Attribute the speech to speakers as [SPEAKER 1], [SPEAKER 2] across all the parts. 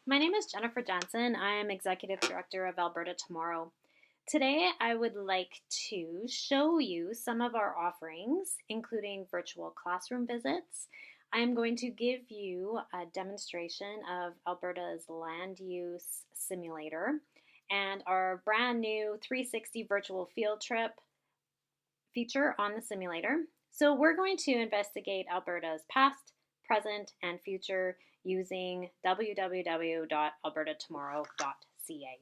[SPEAKER 1] My name is Jennifer Johnson. I am Executive Director of Alberta Tomorrow. Today, I would like to show you some of our offerings, including virtual classroom visits. I am going to give you a demonstration of Alberta's land use simulator and our brand new 360 virtual field trip feature on the simulator. So we're going to investigate Alberta's past, present, and future using www.albertatomorrow.ca.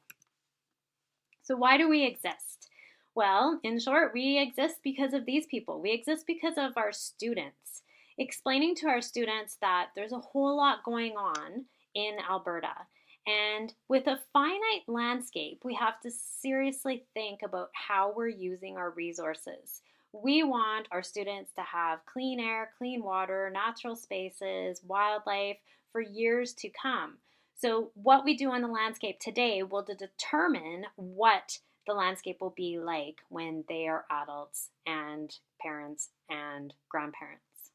[SPEAKER 1] So why do we exist? Well, in short, we exist because of these people. We exist because of our students. Explaining to our students that there's a whole lot going on in Alberta. And with a finite landscape, we have to seriously think about how we're using our resources. We want our students to have clean air, clean water, natural spaces, wildlife for years to come. So what we do on the landscape today will determine what the landscape will be like when they are adults and parents and grandparents.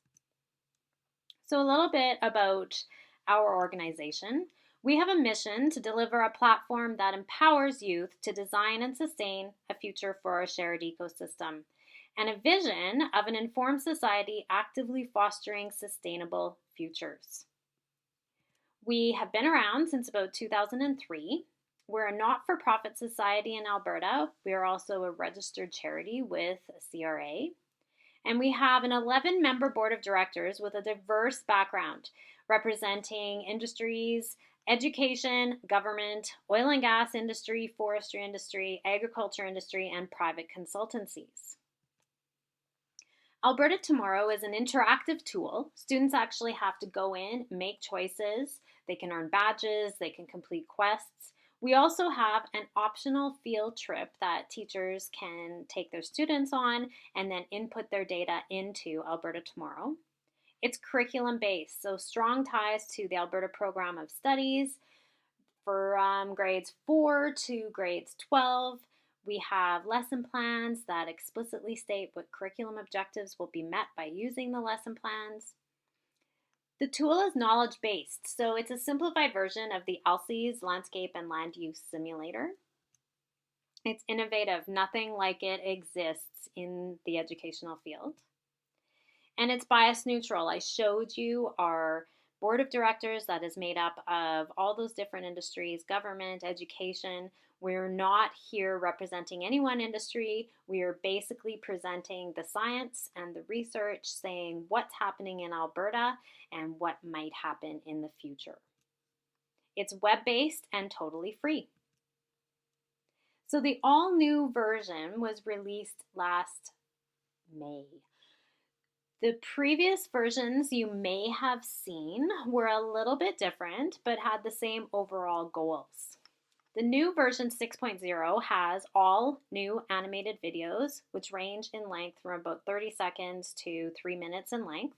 [SPEAKER 1] So a little bit about our organization. We have a mission to deliver a platform that empowers youth to design and sustain a future for our shared ecosystem, and a vision of an informed society actively fostering sustainable futures. We have been around since about 2003. We're a not-for-profit society in Alberta. We are also a registered charity with CRA. And we have an 11-member board of directors with a diverse background representing industries, education, government, oil and gas industry, forestry industry, agriculture industry, and private consultancies. Alberta Tomorrow is an interactive tool. Students actually have to go in, make choices. They can earn badges, they can complete quests. We also have an optional field trip that teachers can take their students on and then input their data into Alberta Tomorrow. It's curriculum based, so strong ties to the Alberta Program of Studies for grades 4 to grades 12. We have lesson plans that explicitly state what curriculum objectives will be met by using the lesson plans. The tool is knowledge-based, so it's a simplified version of the ALSE's Landscape and Land Use Simulator. It's innovative. Nothing like it exists in the educational field. And it's bias neutral. I showed you our board of directors that is made up of all those different industries, government, education. We're not here representing any one industry. We are basically presenting the science and the research, saying what's happening in Alberta and what might happen in the future. It's web-based and totally free. So the all-new version was released last May. The previous versions you may have seen were a little bit different, but had the same overall goals. The new version 6.0 has all new animated videos, which range in length from about 30 seconds to 3 minutes in length.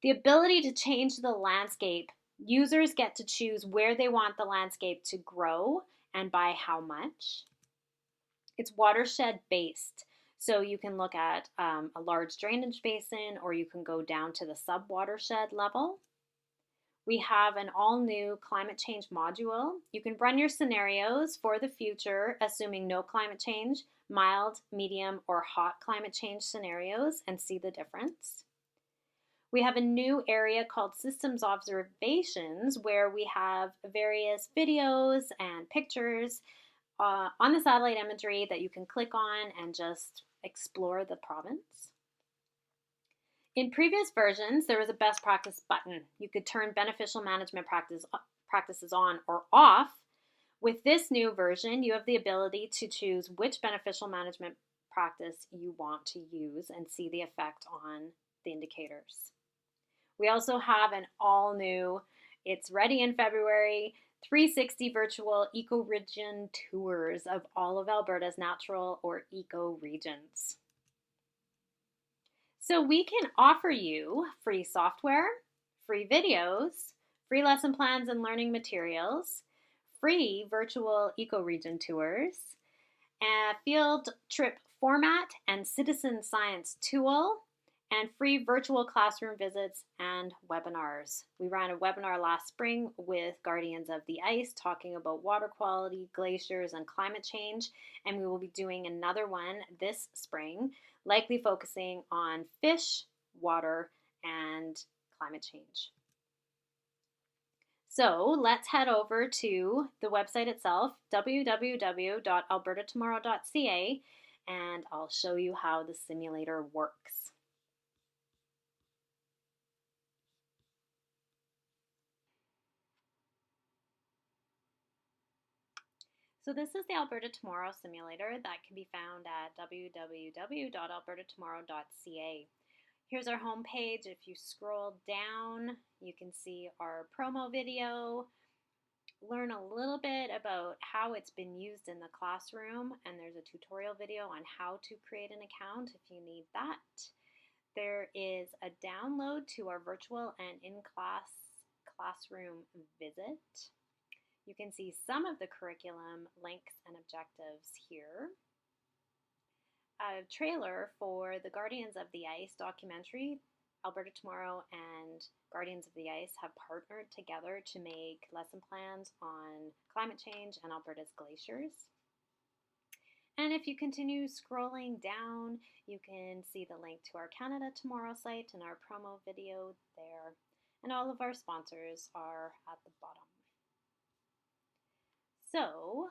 [SPEAKER 1] The ability to change the landscape, users get to choose where they want the landscape to grow and by how much. It's watershed based. So you can look at a large drainage basin, or you can go down to the sub-watershed level. We have an all-new climate change module. You can run your scenarios for the future, assuming no climate change, mild, medium, or hot climate change scenarios, and see the difference. We have a new area called Systems Observations, where we have various videos and pictures on the satellite imagery that you can click on and just explore the province. In previous versions, there was a best practice button. You could turn beneficial management practices on or off. With this new version, you have the ability to choose which beneficial management practice you want to use and see the effect on the indicators. We also have an all-new, it's ready in February, 360 virtual ecoregion tours of all of Alberta's natural or ecoregions. So we can offer you free software, free videos, free lesson plans and learning materials, free virtual ecoregion tours, a field trip format and citizen science tool, and free virtual classroom visits and webinars. We ran a webinar last spring with Guardians of the Ice talking about water quality, glaciers, and climate change, and we will be doing another one this spring, likely focusing on fish, water, and climate change. So let's head over to the website itself, www.albertatomorrow.ca, and I'll show you how the simulator works. So this is the Alberta Tomorrow simulator that can be found at www.albertatomorrow.ca. Here's our homepage. If you scroll down, you can see our promo video, learn a little bit about how it's been used in the classroom, and there's a tutorial video on how to create an account if you need that. There is a download to our virtual and in-class classroom visit. You can see some of the curriculum links and objectives here. A trailer for the Guardians of the Ice documentary. Alberta Tomorrow and Guardians of the Ice have partnered together to make lesson plans on climate change and Alberta's glaciers. And if you continue scrolling down, you can see the link to our Canada Tomorrow site and our promo video there. And all of our sponsors are at the bottom. So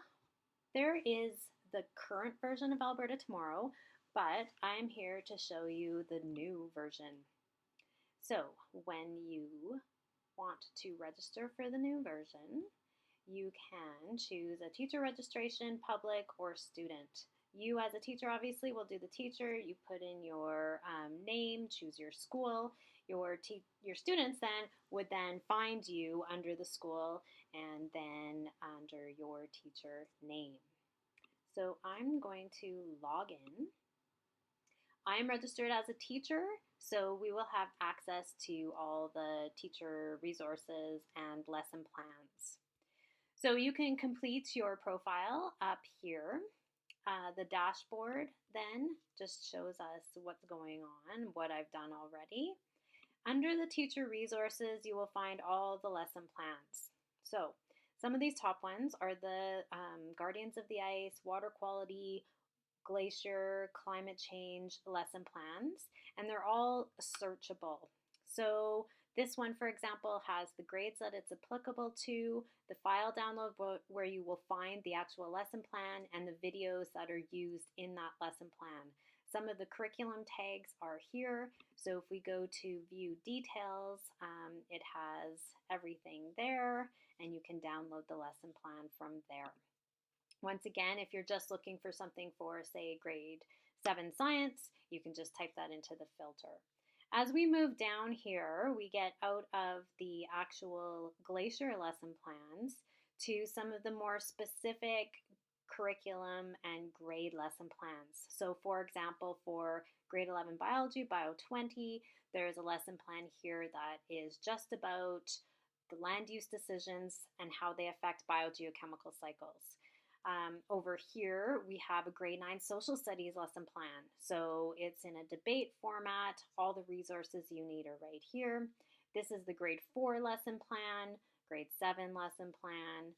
[SPEAKER 1] there is the current version of Alberta Tomorrow, but I'm here to show you the new version. So when you want to register for the new version, you can choose a teacher registration, public, or student. You as a teacher obviously will do the teacher. You put in your name, choose your school. Your students then would then find you under the school and then under your teacher name. So I'm going to log in. I'm registered as a teacher, so we will have access to all the teacher resources and lesson plans. So you can complete your profile up here. The dashboard then just shows us what's going on, what I've done already. Under the teacher resources, you will find all the lesson plans. So some of these top ones are the Guardians of the Ice, water quality, glacier, climate change lesson plans, and they're all searchable. So this one, for example, has the grades that it's applicable to, the file download where you will find the actual lesson plan, and the videos that are used in that lesson plan. Some of the curriculum tags are here, so if we go to view details, it has everything there, and you can download the lesson plan from there. Once again, if you're just looking for something for, say, grade 7 science, you can just type that into the filter. As we move down here, we get out of the actual glacier lesson plans to some of the more specific curriculum and grade lesson plans. So for example, for grade 11 biology, Bio 20, there's a lesson plan here that is just about the land use decisions and how they affect biogeochemical cycles. Over here, we have a grade 9 social studies lesson plan. So it's in a debate format. All the resources you need are right here. This is the grade 4 lesson plan, grade 7 lesson plan.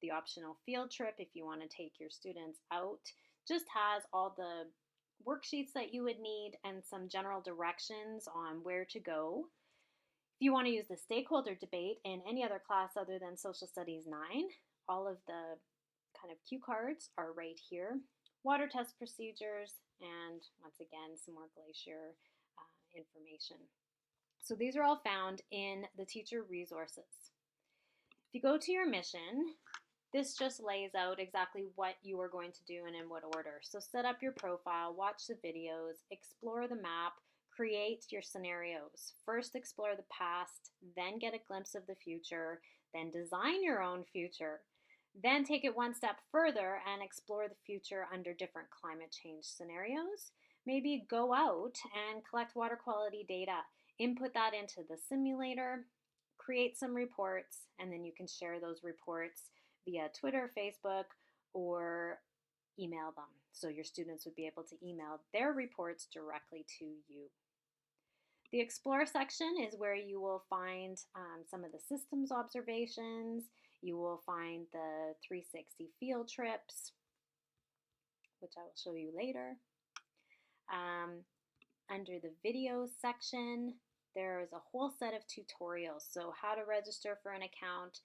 [SPEAKER 1] The optional field trip, if you want to take your students out, just has all the worksheets that you would need and some general directions on where to go. If you want to use the stakeholder debate in any other class other than Social Studies 9, all of the kind of cue cards are right here. Water test procedures, and once again, some more glacier information. So these are all found in the teacher resources. If you go to your mission, this just lays out exactly what you are going to do and in what order. So set up your profile, watch the videos, explore the map, create your scenarios. First explore the past, then get a glimpse of the future, then design your own future. Then take it one step further and explore the future under different climate change scenarios. Maybe go out and collect water quality data, input that into the simulator, create some reports, and then you can share those reports via Twitter, Facebook, or email them. So your students would be able to email their reports directly to you. The Explore section is where you will find some of the systems observations. You will find the 360 field trips, which I will show you later. Under the videos section, there is a whole set of tutorials. So how to register for an account,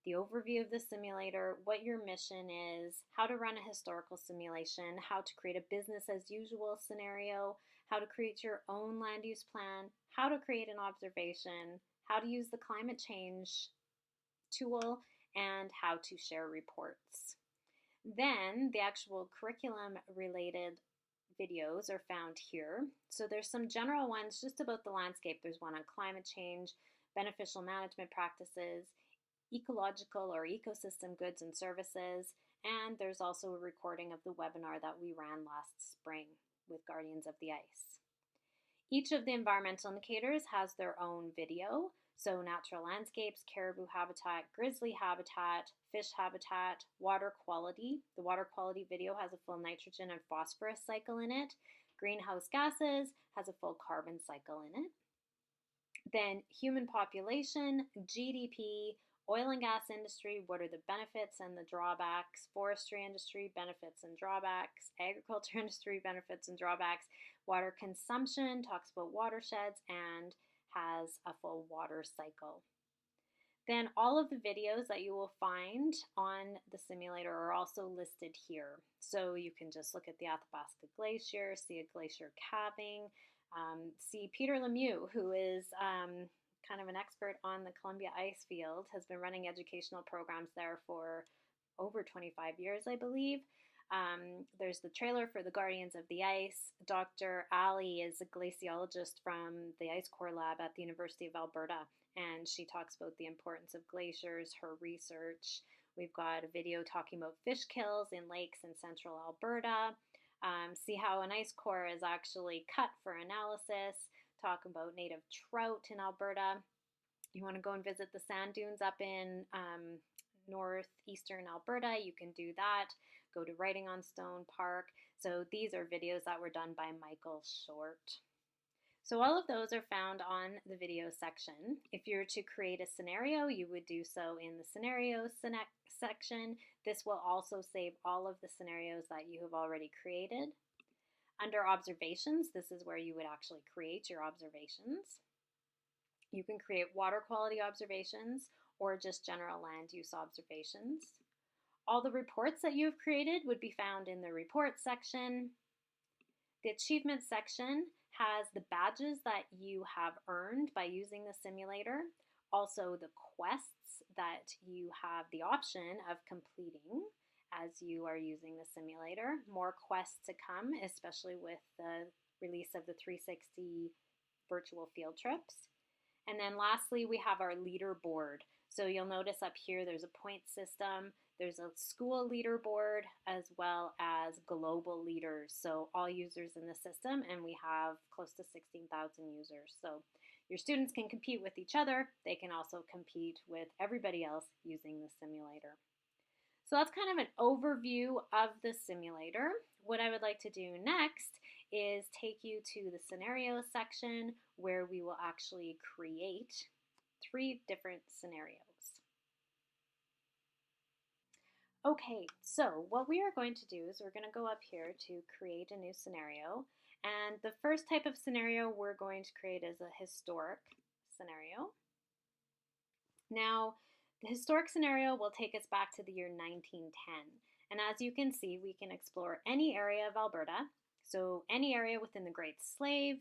[SPEAKER 1] the overview of the simulator, what your mission is, how to run a historical simulation, how to create a business as usual scenario, how to create your own land use plan, how to create an observation, how to use the climate change tool, and how to share reports. Then the actual curriculum related videos are found here. So there's some general ones just about the landscape. There's one on climate change, beneficial management practices, ecological or ecosystem goods and services, and there's also a recording of the webinar that we ran last spring with Guardians of the Ice. Each of the environmental indicators has their own video. So natural landscapes, caribou habitat, grizzly habitat, fish habitat, water quality. The water quality video has a full nitrogen and phosphorus cycle in it. Greenhouse gases has a full carbon cycle in it. Then human population, GDP, oil and gas industry, what are the benefits and the drawbacks, forestry industry, benefits and drawbacks, agriculture industry, benefits and drawbacks, water consumption, talks about watersheds, and has a full water cycle. Then all of the videos that you will find on the simulator are also listed here. So you can just look at the Athabasca Glacier, see a glacier calving, see Peter Lemieux, who is kind of an expert on the Columbia ice field, has been running educational programs there for over 25 years, I believe. There's the trailer for the Guardians of the Ice. Dr. Ali is a glaciologist from the Ice Core Lab at the University of Alberta, and she talks about the importance of glaciers, her research. We've got a video talking about fish kills in lakes in central Alberta. See how an ice core is actually cut for analysis. Talk about native trout in Alberta. You want to go and visit the sand dunes up in northeastern Alberta, you can do that. Go to Writing on Stone Park. So these are videos that were done by Michael Short. So all of those are found on the video section. If you're to create a scenario, you would do so in the scenarios section. This will also save all of the scenarios that you have already created. Under observations, this is where you would actually create your observations. You can create water quality observations or just general land use observations. All the reports that you have created would be found in the reports section. The achievement section has the badges that you have earned by using the simulator, also the quests that you have the option of completing as you are using the simulator. More quests to come, especially with the release of the 360 virtual field trips. And then lastly, we have our leaderboard. So you'll notice up here there's a point system, there's a school leaderboard, as well as global leaders. So all users in the system, and we have close to 16,000 users. So your students can compete with each other. They can also compete with everybody else using the simulator. So that's kind of an overview of the simulator. What I would like to do next is take you to the scenario section where we will actually create 3 different scenarios. Okay, so what we are going to do is we're going to go up here to create a new scenario. And the first type of scenario we're going to create is a historic scenario. Now, the historic scenario will take us back to the year 1910. And as you can see, we can explore any area of Alberta, so any area within the Great Slave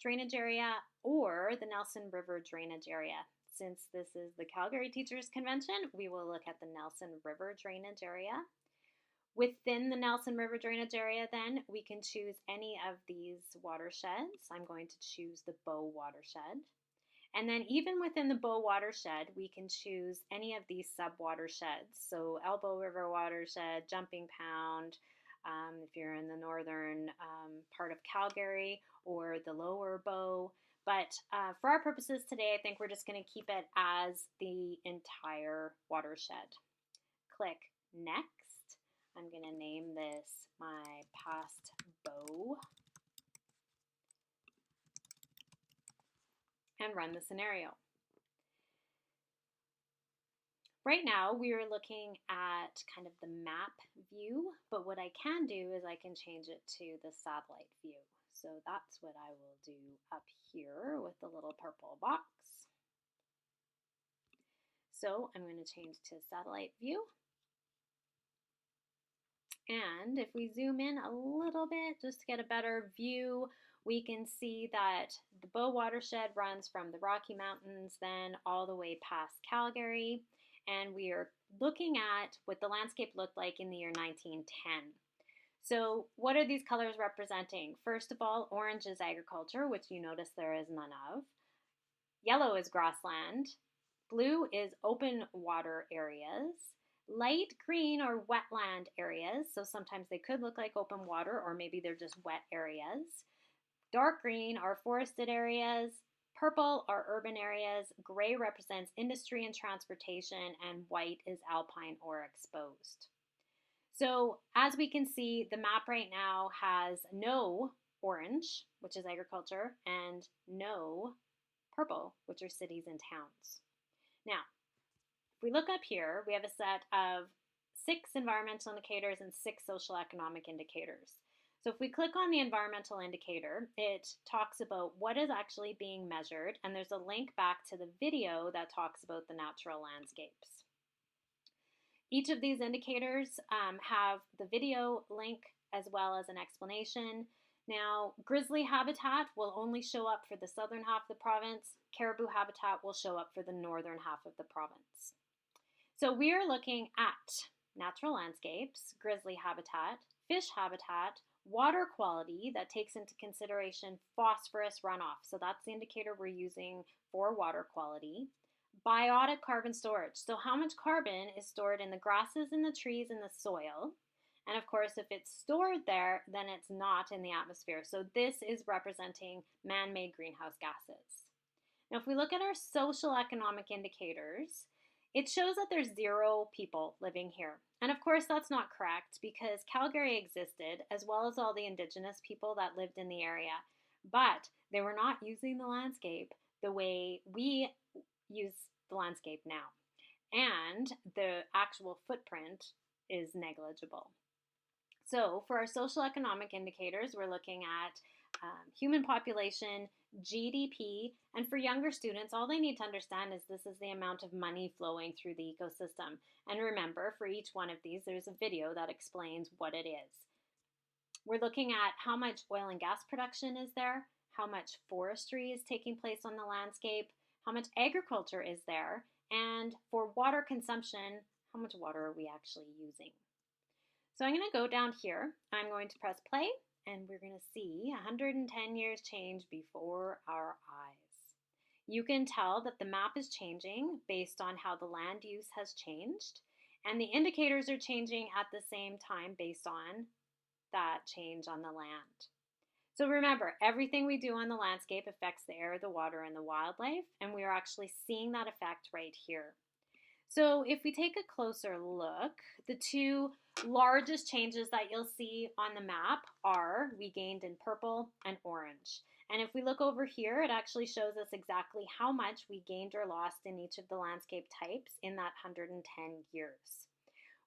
[SPEAKER 1] drainage area or the Nelson River drainage area. Since this is the Calgary Teachers Convention, we will look at the Nelson River drainage area. Within the Nelson River drainage area, then, we can choose any of these watersheds. I'm going to choose the Bow watershed. And then even within the Bow watershed, we can choose any of these sub-watersheds. So Elbow River watershed, Jumping Pound, if you're in the northern part of Calgary, or the Lower Bow. But for our purposes today, I think we're just going to keep it as the entire watershed. Click Next. I'm going to name this my past Bow and run the scenario. Right now, we are looking at kind of the map view, but what I can do is I can change it to the satellite view. So that's what I will do up here with the little purple box. So I'm going to change to satellite view. And if we zoom in a little bit just to get a better view, we can see that the Bow watershed runs from the Rocky Mountains then all the way past Calgary. And we are looking at what the landscape looked like in the year 1910. So what are these colors representing? First of all, orange is agriculture, which you notice there is none of. Yellow is grassland. Blue is open water areas. Light green are wetland areas, so sometimes they could look like open water or maybe they're just wet areas. Dark green are forested areas. Purple are urban areas, gray represents industry and transportation, and white is alpine or exposed. So as we can see, the map right now has no orange, which is agriculture, and no purple, which are cities and towns. Now, if we look up here, we have a set of 6 environmental indicators and 6 social economic indicators. So if we click on the environmental indicator, it talks about what is actually being measured, and there's a link back to the video that talks about the natural landscapes. Each of these indicators have the video link as well as an explanation. Now, grizzly habitat will only show up for the southern half of the province. Caribou habitat will show up for the northern half of the province. So we are looking at natural landscapes, grizzly habitat, fish habitat, water quality that takes into consideration phosphorus runoff. So that's the indicator we're using for water quality. Biotic carbon storage. So how much carbon is stored in the grasses and the trees and the soil. And of course, if it's stored there, then it's not in the atmosphere. So this is representing man-made greenhouse gases. Now, if we look at our social economic indicators, it shows that there's 0 people living here. And of course, that's not correct because Calgary existed as well as all the Indigenous people that lived in the area, but they were not using the landscape the way we use the landscape now. And the actual footprint is negligible. So for our social economic indicators, we're looking at human population, GDP, and for younger students, all they need to understand is this is the amount of money flowing through the ecosystem. And remember, for each one of these, there's a video that explains what it is. We're looking at how much oil and gas production is there, how much forestry is taking place on the landscape, how much agriculture is there, and for water consumption, how much water are we actually using. So I'm going to go down here, I'm going to press play, and we're going to see 110 years change before our eyes. You can tell that the map is changing based on how the land use has changed, and the indicators are changing at the same time based on that change on the land. So remember, everything we do on the landscape affects the air, the water, and the wildlife, and we are actually seeing that effect right here. So if we take a closer look, the 2 largest changes that you'll see on the map are we gained in purple and orange. And if we look over here, it actually shows us exactly how much we gained or lost in each of the landscape types in that 110 years.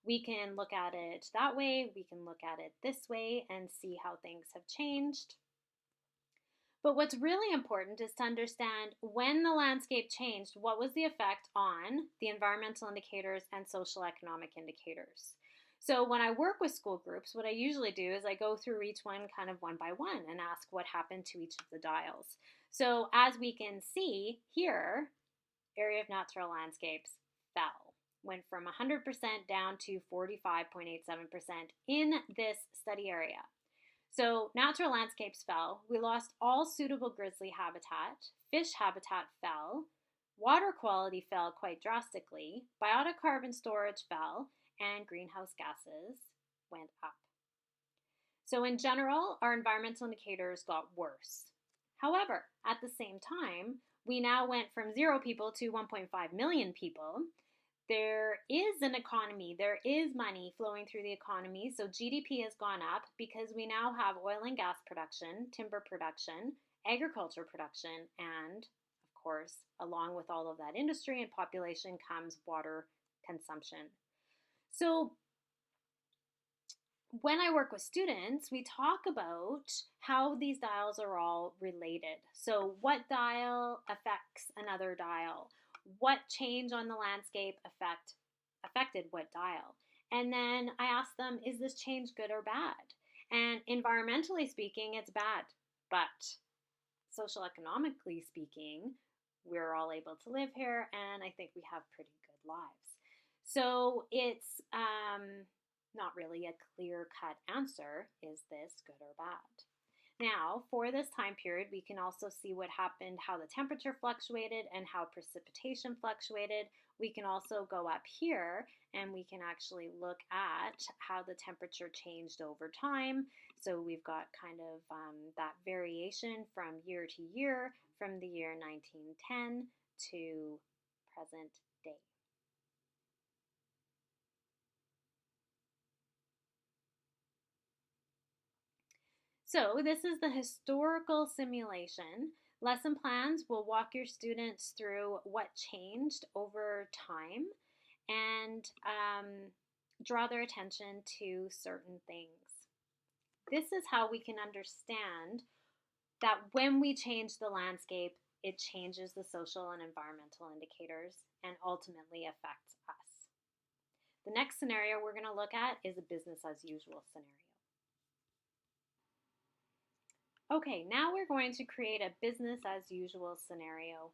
[SPEAKER 1] We can look at it that way, we can look at it this way and see how things have changed. But what's really important is to understand when the landscape changed, what was the effect on the environmental indicators and social economic indicators. So when I work with school groups, what I usually do is I go through each one kind of one by one and ask what happened to each of the dials. So as we can see here, area of natural landscapes fell, went from 100% down to 45.87% in this study area. So natural landscapes fell, we lost all suitable grizzly habitat, fish habitat fell, water quality fell quite drastically, biotic carbon storage fell, and greenhouse gases went up. So in general, our environmental indicators got worse. However, at the same time, we now went from 0 people to 1.5 million people. There is an economy, there is money flowing through the economy, so GDP has gone up because we now have oil and gas production, timber production, agriculture production, and of course, along with all of that industry and population comes water consumption. So when I work with students, we talk about how these dials are all related. So what dial affects another dial? What change on the landscape affected what dial? And then I ask them, is this change good or bad? And environmentally speaking, it's bad. But social economically speaking, we're all able to live here, and I think we have pretty good lives. So it's not really a clear-cut answer, is this good or bad? Now, for this time period, we can also see what happened, how the temperature fluctuated and how precipitation fluctuated. We can also go up here and we can actually look at how the temperature changed over time. So we've got kind of that variation from year to year, from the year 1910 to present day. So this is the historical simulation. Lesson plans will walk your students through what changed over time and draw their attention to certain things. This is how we can understand that when we change the landscape, it changes the social and environmental indicators and ultimately affects us. The next scenario we're going to look at is a business as usual scenario. Okay, now we're going to create a business as usual scenario.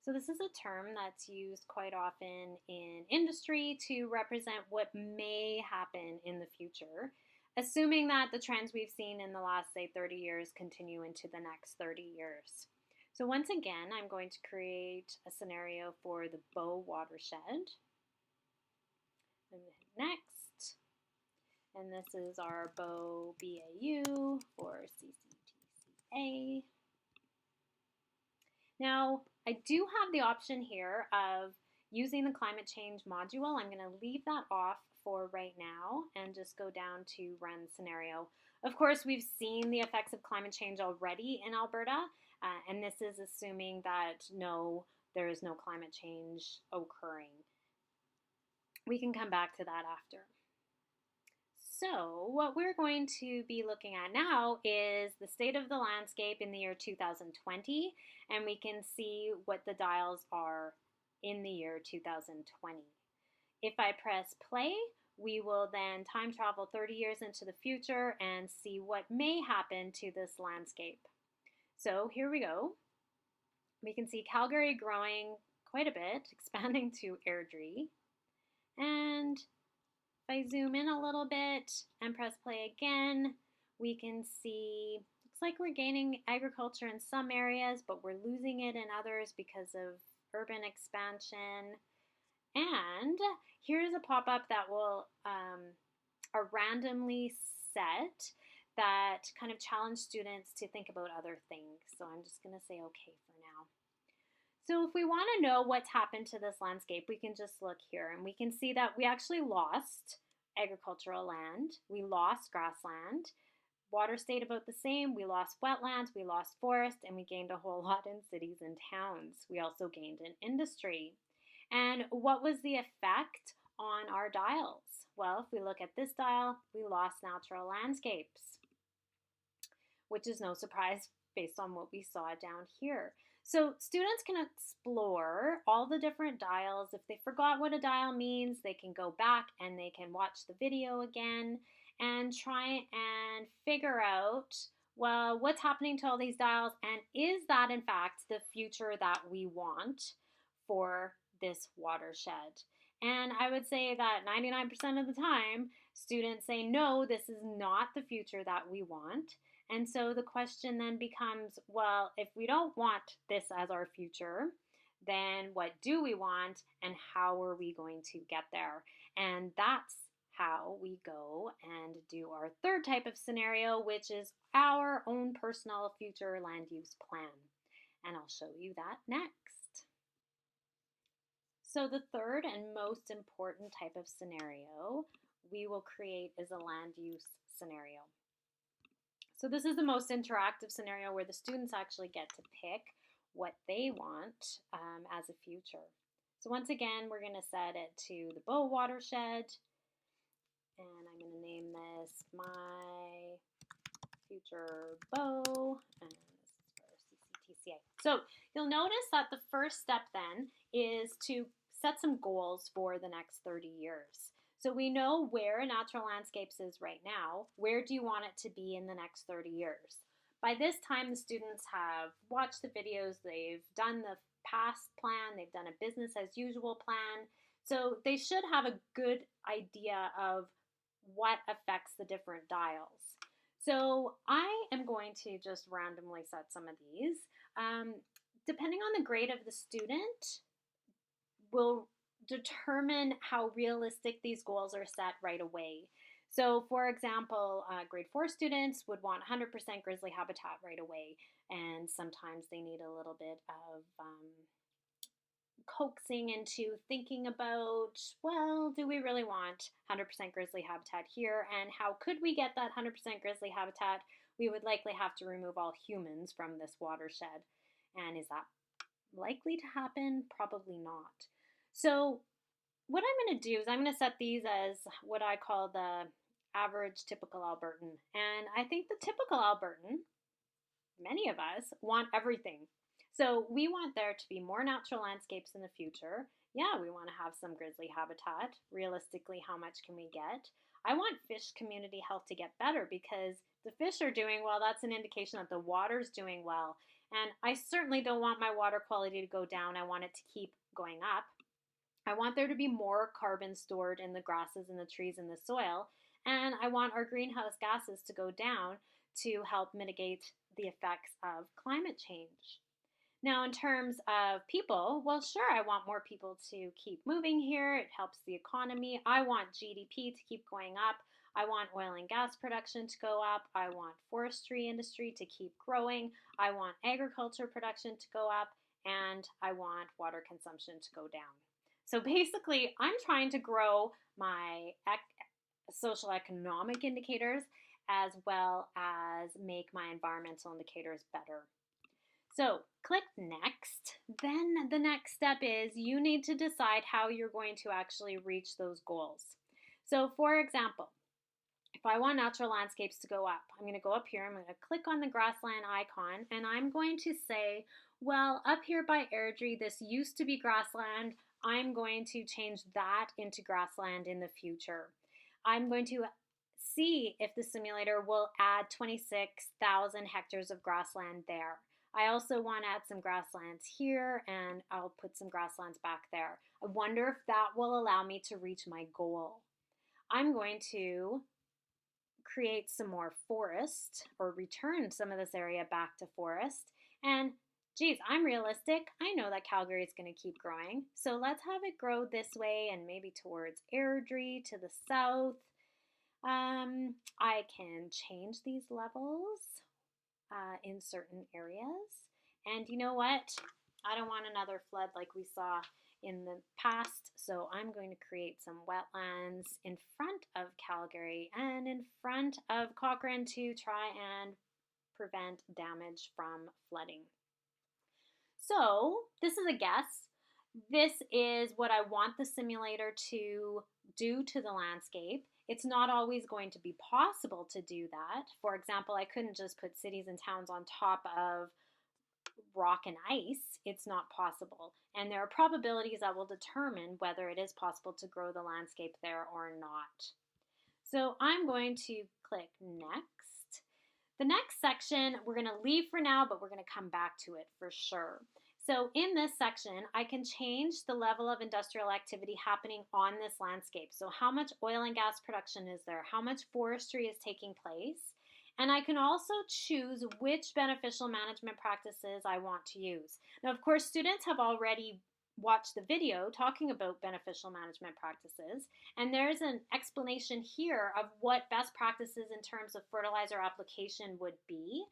[SPEAKER 1] So this is a term that's used quite often in industry to represent what may happen in the future, assuming that the trends we've seen in the last, say, 30 years continue into the next 30 years. So once again, I'm going to create a scenario for the Bow watershed. I'm going to hit next. And this is our Bow BAU for CCTCA. Now, I do have the option here of using the climate change module. I'm going to leave that off for right now and just go down to run scenario. Of course, we've seen the effects of climate change already in Alberta, and this is assuming that no, there is no climate change occurring. We can come back to that after. So what we're going to be looking at now is the state of the landscape in the year 2020, and we can see what the dials are in the year 2020. If I press play, we will then time travel 30 years into the future and see what may happen to this landscape. So here we go. We can see Calgary growing quite a bit, expanding to Airdrie. And if I zoom in a little bit and press play again, we can see, looks like we're gaining agriculture in some areas, but we're losing it in others because of urban expansion. And here's a pop-up that will randomly set that kind of challenge students to think about other things. So I'm just going to say okay for now. So if we want to know what's happened to this landscape, we can just look here and we can see that we actually lost agricultural land, we lost grassland, water stayed about the same, we lost wetlands, we lost forest, and we gained a whole lot in cities and towns. We also gained in industry. And what was the effect on our dials? Well, if we look at this dial, we lost natural landscapes, which is no surprise based on what we saw down here. So students can explore all the different dials. If they forgot what a dial means, they can go back and they can watch the video again and try and figure out, well, what's happening to all these dials, and is that in fact the future that we want for this watershed? And I would say that 99% of the time, students say, no, this is not the future that we want. And so the question then becomes, well, if we don't want this as our future, then what do we want and how are we going to get there? And that's how we go and do our third type of scenario, which is our own personal future land use plan. And I'll show you that next. So the third and most important type of scenario we will create is a land use scenario. So this is the most interactive scenario where the students actually get to pick what they want as a future. So once again, we're going to set it to the Bow watershed, and I'm going to name this My Future Bow, and this is for CCTCA. So you'll notice that the first step then is to set some goals for the next 30 years. So we know where natural landscapes is right now. Where do you want it to be in the next 30 years? By this time, the students have watched the videos, they've done the past plan, they've done a business as usual plan. So they should have a good idea of what affects the different dials. So I am going to just randomly set some of these. Depending on the grade of the student, will determine how realistic these goals are set right away. So for example, grade 4 students would want 100% grizzly habitat right away, and sometimes they need a little bit of coaxing into thinking about, well, do we really want 100% grizzly habitat here, and how could we get that 100% grizzly habitat? We would likely have to remove all humans from this watershed. And is that likely to happen? Probably not. So what I'm going to do is I'm going to set these as what I call the average typical Albertan. And I think the typical Albertan, many of us, want everything. So we want there to be more natural landscapes in the future. Yeah, we want to have some grizzly habitat. Realistically, how much can we get? I want fish community health to get better because the fish are doing well. That's an indication that the water's doing well. And I certainly don't want my water quality to go down. I want it to keep going up. I want there to be more carbon stored in the grasses and the trees and the soil. And I want our greenhouse gases to go down to help mitigate the effects of climate change. Now, in terms of people, well, sure, I want more people to keep moving here. It helps the economy. I want GDP to keep going up. I want oil and gas production to go up. I want forestry industry to keep growing. I want agriculture production to go up. And I want water consumption to go down. So basically, I'm trying to grow my social economic indicators as well as make my environmental indicators better. So click next. Then the next step is you need to decide how you're going to actually reach those goals. So for example, if I want natural landscapes to go up, I'm going to go up here, I'm going to click on the grassland icon, and I'm going to say, well, up here by Airdrie, this used to be grassland. I'm going to change that into grassland in the future. I'm going to see if the simulator will add 26,000 hectares of grassland there. I also want to add some grasslands here, and I'll put some grasslands back there. I wonder if that will allow me to reach my goal. I'm going to create some more forest, or return some of this area back to forest. And geez, I'm realistic. I know that Calgary is going to keep growing. So let's have it grow this way and maybe towards Airdrie to the south. I can change these levels in certain areas. And you know what? I don't want another flood like we saw in the past, so I'm going to create some wetlands in front of Calgary and in front of Cochrane to try and prevent damage from flooding. So this is a guess. This is what I want the simulator to do to the landscape. It's not always going to be possible to do that. For example, I couldn't just put cities and towns on top of rock and ice. It's not possible. And there are probabilities that will determine whether it is possible to grow the landscape there or not. So I'm going to click next. The next section we're going to leave for now, but we're going to come back to it for sure. So in this section, I can change the level of industrial activity happening on this landscape. So how much oil and gas production is there? How much forestry is taking place? And I can also choose which beneficial management practices I want to use. Now, of course, students have already watched the video talking about beneficial management practices, and there's an explanation here of what best practices in terms of fertilizer application would be.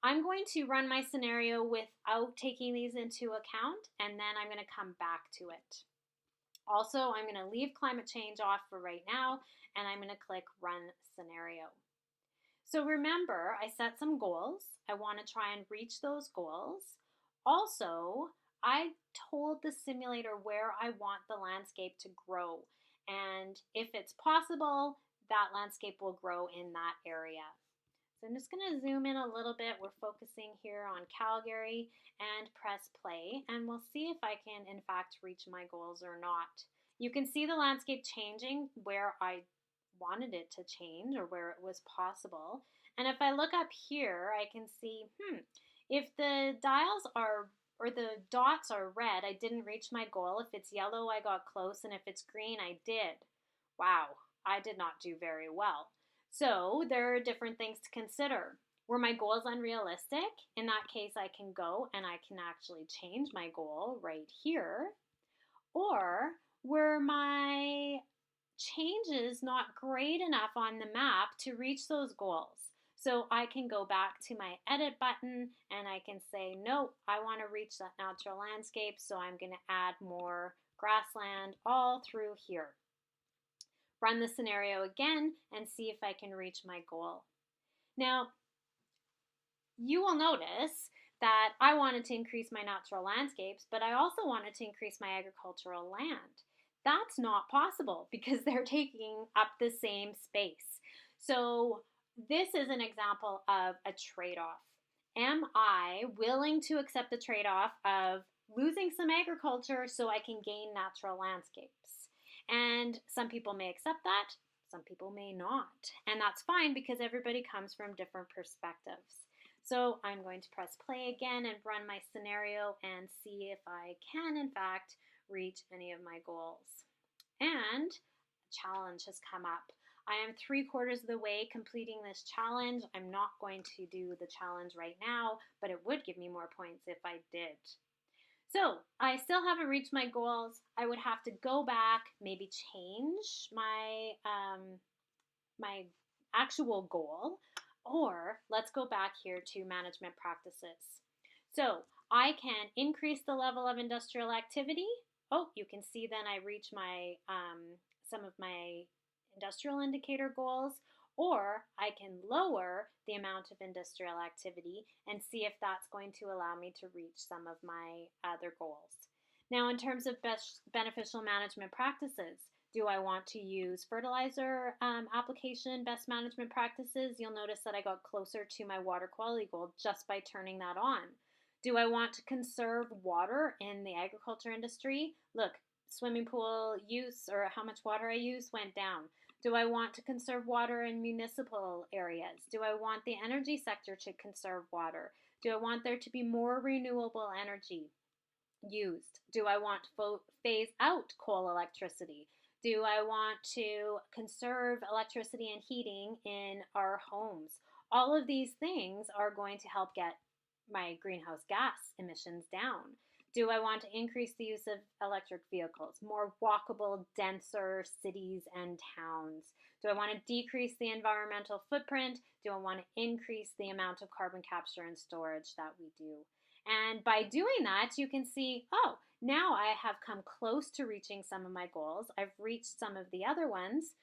[SPEAKER 1] I'm going to run my scenario without taking these into account, and then I'm going to come back to it. Also, I'm going to leave climate change off for right now, and I'm going to click Run Scenario. So remember, I set some goals. I want to try and reach those goals. Also, I told the simulator where I want the landscape to grow. And if it's possible, that landscape will grow in that area. So I'm just going to zoom in a little bit. We're focusing here on Calgary and press play, and we'll see if I can in fact reach my goals or not. You can see the landscape changing where I wanted it to change or where it was possible. And if I look up here, I can see, if the dials are or the dots are red, I didn't reach my goal. If it's yellow, I got close, and if it's green, I did. Wow, I did not do very well. So there are different things to consider. Were my goals unrealistic? In that case, I can go and I can actually change my goal right here. Or were my changes not great enough on the map to reach those goals? So I can go back to my edit button and I can say, no, I want to reach that natural landscape, so I'm going to add more grassland all through here. Run the scenario again and see if I can reach my goal. Now, you will notice that I wanted to increase my natural landscapes, but I also wanted to increase my agricultural land. That's not possible because they're taking up the same space. So this is an example of a trade-off. Am I willing to accept the trade-off of losing some agriculture so I can gain natural landscapes? And some people may accept that, some people may not. And that's fine because everybody comes from different perspectives. So I'm going to press play again and run my scenario and see if I can, in fact, reach any of my goals. And a challenge has come up. I am 3/4 of the way completing this challenge. I'm not going to do the challenge right now, but it would give me more points if I did. So I still haven't reached my goals. I would have to go back, maybe change my my actual goal, or let's go back here to management practices. So I can increase the level of industrial activity. Oh, you can see then I reach my some of my industrial indicator goals, or I can lower the amount of industrial activity and see if that's going to allow me to reach some of my other goals. Now, in terms of best beneficial management practices, do I want to use fertilizer application best management practices? You'll notice that I got closer to my water quality goal just by turning that on. Do I want to conserve water in the agriculture industry? Look, swimming pool use or how much water I use went down. Do I want to conserve water in municipal areas? Do I want the energy sector to conserve water? Do I want there to be more renewable energy used? Do I want to phase out coal electricity? Do I want to conserve electricity and heating in our homes? All of these things are going to help get my greenhouse gas emissions down. Do I want to increase the use of electric vehicles, more walkable, denser cities and towns? Do I want to decrease the environmental footprint? Do I want to increase the amount of carbon capture and storage that we do? And by doing that, you can see, oh, now I have come close to reaching some of my goals. I've reached some of the other ones.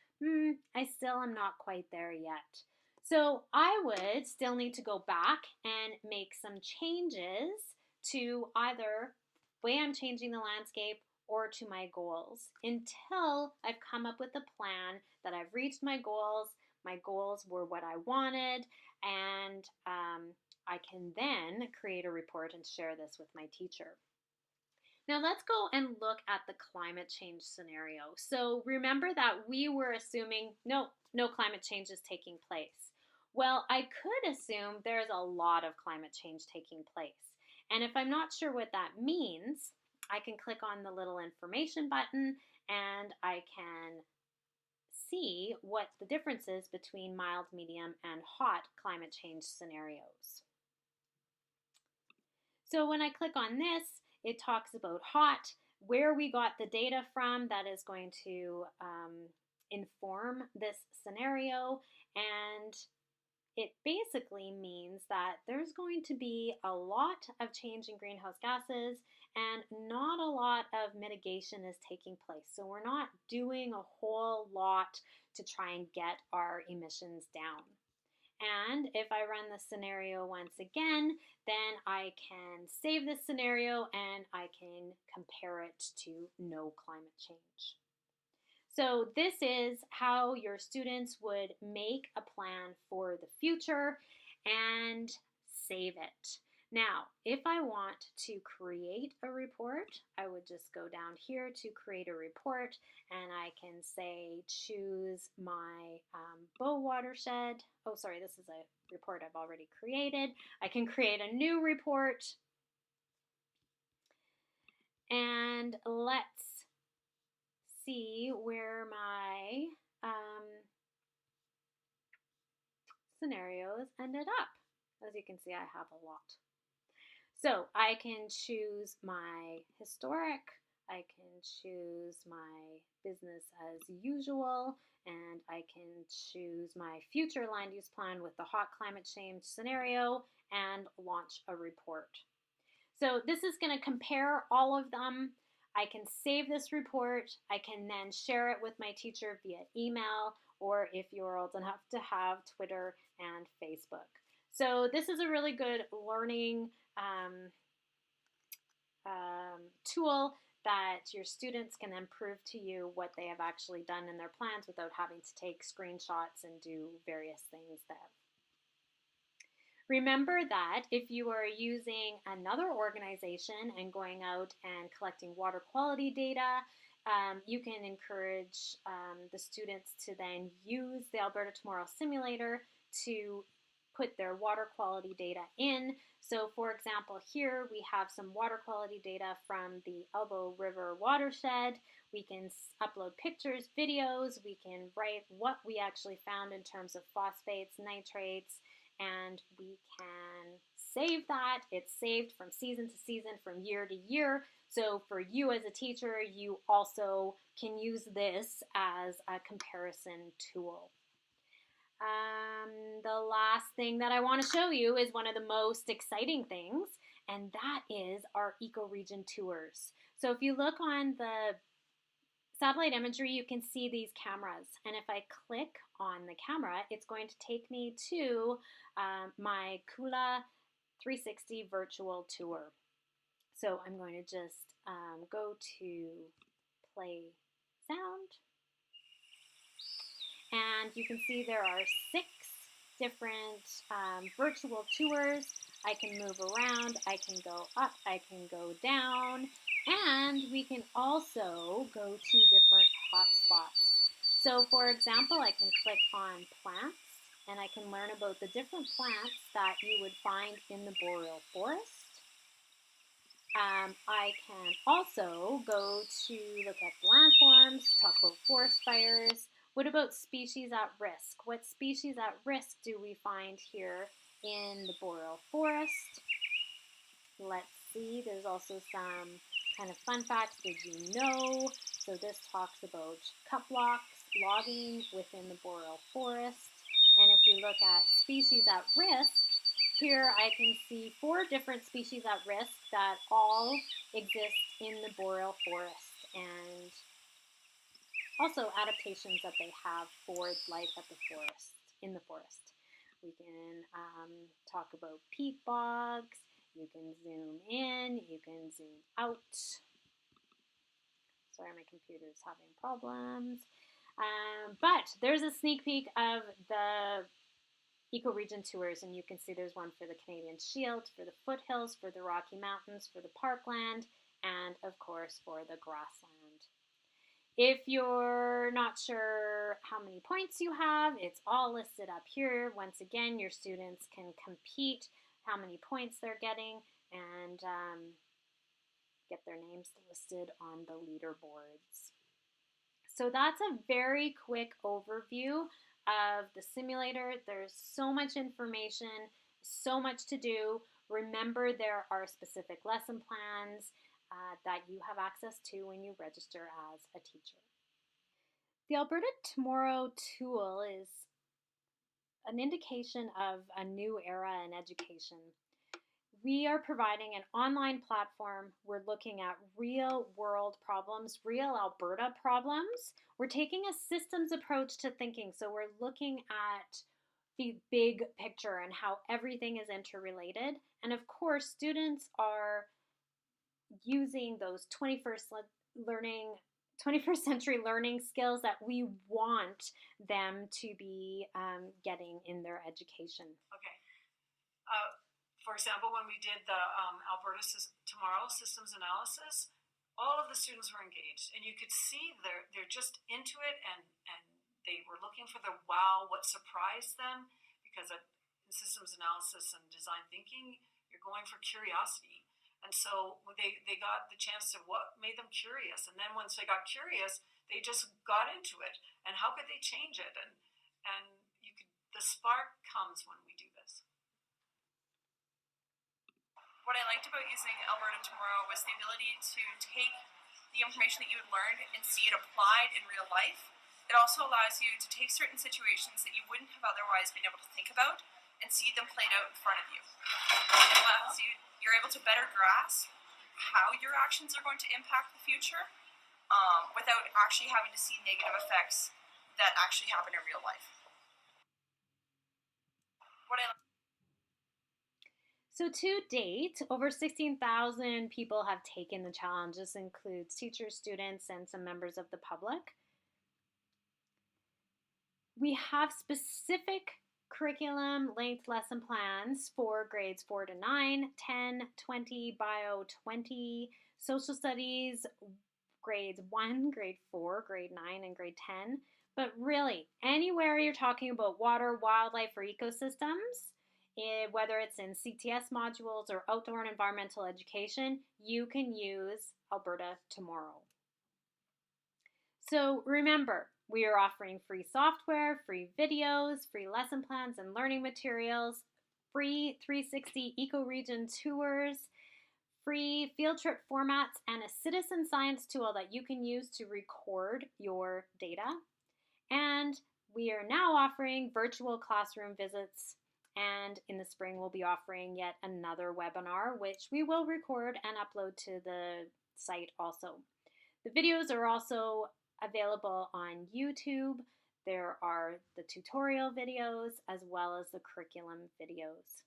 [SPEAKER 1] I still am not quite there yet. So I would still need to go back and make some changes to either the way I'm changing the landscape or to my goals until I've come up with a plan that I've reached my goals. My goals were what I wanted, and I can then create a report and share this with my teacher. Now let's go and look at the climate change scenario. So remember that we were assuming no climate change is taking place. Well, I could assume there's a lot of climate change taking place. And if I'm not sure what that means, I can click on the little information button and I can see what the difference is between mild, medium, and hot climate change scenarios. So when I click on this, it talks about hot, where we got the data from that is going to inform this scenario, and it basically means that there's going to be a lot of change in greenhouse gases and not a lot of mitigation is taking place. So we're not doing a whole lot to try and get our emissions down. And if I run the scenario once again, then I can save this scenario and I can compare it to no climate change. So this is how your students would make a plan for the future and save it. Now, if I want to create a report, I would just go down here to create a report, and I can say choose my Bow watershed. Oh, sorry, this is a report I've already created. I can create a new report, and let's see where my scenarios ended up. As you can see, I have a lot. So I can choose my historic, I can choose my business as usual, and I can choose my future land use plan with the hot climate change scenario and launch a report. So this is going to compare all of them. I can save this report. I can then share it with my teacher via email, or if you're old enough to have Twitter and Facebook. So this is a really good learning tool that your students can then prove to you what they have actually done in their plans without having to take screenshots and do various things there. Remember that if you are using another organization and going out and collecting water quality data, you can encourage the students to then use the Alberta Tomorrow Simulator to put their water quality data in. So for example, here we have some water quality data from the Elbow River watershed. We can upload pictures, videos, we can write what we actually found in terms of phosphates, nitrates, and we can save that. It's saved from season to season, from year to year. So for you as a teacher, you also can use this as a comparison tool. The last thing that I want to show you is one of the most exciting things, and that is our ecoregion tours. So if you look on the satellite imagery, you can see these cameras, and if I click on the camera, it's going to take me to my Kula 360 virtual tour. So I'm going to just go to play sound. And you can see there are 6 different virtual tours. I can move around, I can go up, I can go down, and we can also go to different hotspots. So for example, I can click on plants, and I can learn about the different plants that you would find in the boreal forest. I can also go to look at landforms, talk about forest fires. What about species at risk? What species at risk do we find here in the boreal forest? Let's see, there's also some kind of fun facts. Did you know? So this talks about cut blocks, logging within the boreal forest. And if we look at species at risk, here I can see 4 different species at risk that all exist in the boreal forest, and also adaptations that they have for life at the forest, in the forest. We can talk about peat bogs. You can zoom in, you can zoom out. Sorry, my computer's having problems. But there's a sneak peek of the ecoregion tours, and you can see there's one for the Canadian Shield, for the foothills, for the Rocky Mountains, for the parkland, and of course for the grassland. If you're not sure how many points you have, it's all listed up here. Once again, your students can compete how many points they're getting and get their names listed on the leaderboards. So that's a very quick overview of the simulator. There's so much information, so much to do. Remember, there are specific lesson plans that you have access to when you register as a teacher. The Alberta Tomorrow tool is an indication of a new era in education. We are providing an online platform. We're looking at real world problems, real Alberta problems. We're taking a systems approach to thinking. So we're looking at the big picture and how everything is interrelated. And of course, students are using those 21st century learning skills that we want them to be getting in their education.
[SPEAKER 2] Okay. For example, when we did the Alberta Tomorrow Systems Analysis, all of the students were engaged, and you could see they're just into it, and they were looking for the wow, what surprised them, because in systems analysis and design thinking, you're going for curiosity. And so they got the chance to what made them curious, and then once they got curious, they just got into it. And how could they change it? And the spark comes when we do this.
[SPEAKER 3] What I liked about using Alberta Tomorrow was the ability to take the information that you had learned and see it applied in real life. It also allows you to take certain situations that you wouldn't have otherwise been able to think about and see them played out in front of you. It allows you're able to better grasp how your actions are going to impact the future without actually having to see negative effects that actually happen in real life.
[SPEAKER 1] So to date, over 16,000 people have taken the challenge. This includes teachers, students, and some members of the public. We have specific curriculum length lesson plans for grades 4 to 9, 10, 20, bio 20, social studies, grades 1, grade 4, grade 9, and grade 10. But really, anywhere you're talking about water, wildlife, or ecosystems, whether it's in CTS modules or outdoor and environmental education, you can use Alberta Tomorrow. So remember, we are offering free software, free videos, free lesson plans and learning materials, free 360 ecoregion tours, free field trip formats, and a citizen science tool that you can use to record your data. And we are now offering virtual classroom visits, and in the spring we'll be offering yet another webinar, which we will record and upload to the site also. The videos are also available on YouTube. There are the tutorial videos as well as the curriculum videos.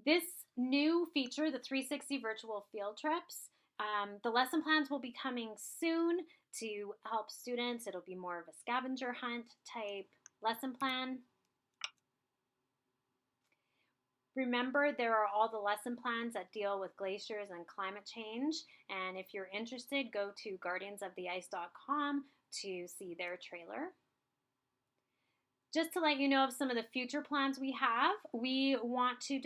[SPEAKER 1] This new feature, the 360 virtual field trips, the lesson plans will be coming soon to help students. It'll be more of a scavenger hunt type lesson plan. Remember, there are all the lesson plans that deal with glaciers and climate change. And if you're interested, go to guardiansoftheice.com to see their trailer. Just to let you know of some of the future plans we have, we want to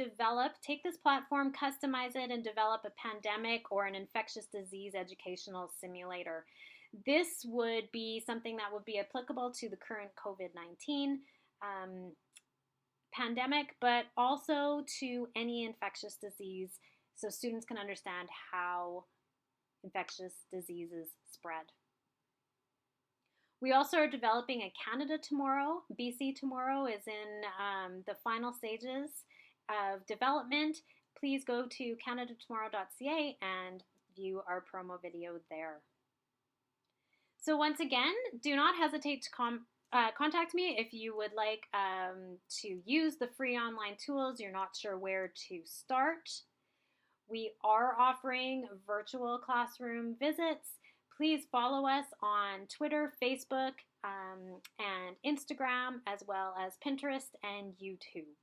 [SPEAKER 1] take this platform, customize it, and develop a pandemic or an infectious disease educational simulator. This would be something that would be applicable to the current COVID-19 pandemic, but also to any infectious disease, so students can understand how infectious diseases spread. We also are developing a Canada Tomorrow. BC Tomorrow is in the final stages of development. Please go to canadatomorrow.ca and view our promo video there. So once again, do not hesitate to contact me if you would like to use the free online tools. You're not sure where to start. We are offering virtual classroom visits. Please follow us on Twitter, Facebook, and Instagram, as well as Pinterest and YouTube.